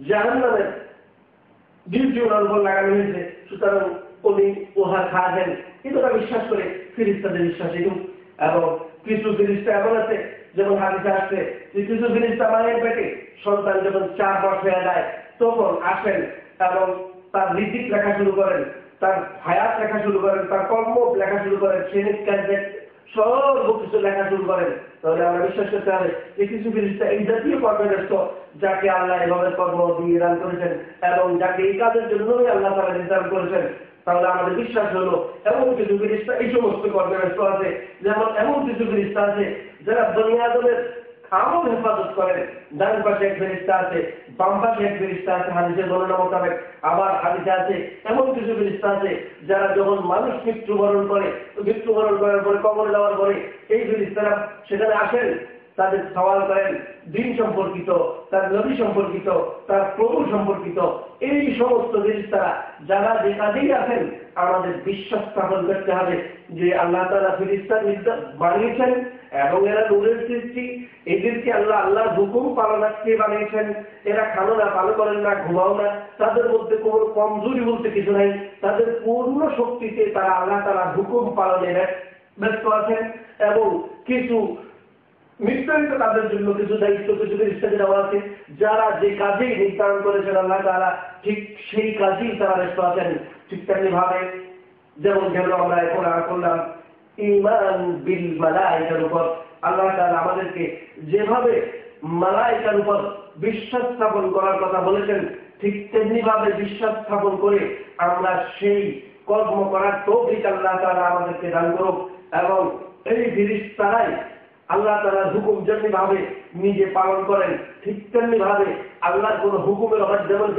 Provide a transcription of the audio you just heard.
জাহান্নামের ডিউটি ওনার উপর লাগানো হয়েছে, সুতরাং উনি উহা খাবেন। কিন্তু তারা বিশ্বাস করে ফিরিস্তাদের বিশ্বাস এরূপ। এবং কিছু ফিরিস্তা এমন আছে, যেমন হাদিসে আসছে যে কিছু ফিরিস্তা মায়ের পেটে সন্তান যখন 4 মাস হয়ে যায় তখন আসেন এবং তার রিজিক লেখা শুরু করেন, তার হায়াত লেখা শুরু করেন, তার কর্ম লেখা শুরু করেন, সর্বকিছু লেখা শুরু করেন। তাহলে আমরা বিশ্বাস করতে হবে যে কিছু ফিরিস্তা এই জাতীয় কর্মব্যস্ত, যাকে আল্লাহ এভাবে কর্ম দিয়ে দান করেছেন এবং যাকে এই কাজের জন্যই আল্লাহ তারা নির্ধারণ করেছেন। তাহলে আমাদের বিশ্বাস হলো এমন কিছু ফিরিস্তা এই সমস্ত কর্মব্যস্ত আছে, যেমন এমন কিছু ফিরিস্তা আছে যারা বনি আদমের আমল হেফাজত করেন। ডান পাশে এক ফেরেশতা আছে, বাম পাশে এক ফেরেশতা আছে, হাদিসের বর্ণনা মোতাবেক। আবার হাদিসে আছে এমন কিছু ফেরেশতা আছে যারা যখন মানুষ মৃত্যুবরণ করার পরে কবরে যাওয়ার পরে এই ফেরেশতারা সেখানে আসেন, তাদের সওয়াল করেন দিন সম্পর্কিত, তার নবী সম্পর্কিত, তার প্রভু সম্পর্কিত। এই সমস্ত ফেরেশতারা যারা যে কাজেই আছেন, আমাদের বিশ্বাস স্থাপন করতে হবে যে আল্লাহ তাআলা ফেরেশতা বানিয়েছেন এবং এরা নূরের সৃষ্টি। এদেরকে আল্লাহর হুকুম পালনার্থে বানিয়েছেন। এরা খানো না, পালন করেন না, ঘুমাও না, তাদের মধ্যে কোনো কমজোরি বলতে কিছু নাই। তাদের পূর্ণ শক্তিতে তারা আল্লাহ তাআলার হুকুম পালনে ব্যস্ত আছেন। এবং কিছু নির্ধারিত তাদের জন্য কিছু দায়িত্ব, কিছু ফেরেশতা দেওয়া আছে, যারা যে কাজেই নির্ধারণ করেছেন আল্লাহ তাআলা ঠিক সেই কাজেই তারা ব্যস্ত আছেন। ঠিক তেমনি ভাবে যেমন আমরা এখন করলাম ঈমান বিল মালায়েকার উপর, আল্লাহ তাআলা আমাদেরকে যেভাবে মালায়েকার উপর বিশ্বাস স্থাপন করার কথা বলেছেন, ঠিক তেমনি ভাবে বিশ্বাস স্থাপন করে আমরা সেই কর্ম করার তৌফিক আল্লাহ তাআলা আমাদেরকে দান করুক। এবং এই ফেরেশতারাই আল্লাহ তাআলার হুকুম যেমনি ভাবে নিজে পালন করেন, ঠিক তেমনি ভাবে আল্লাহর কোন হুকুমের অভাব যেমন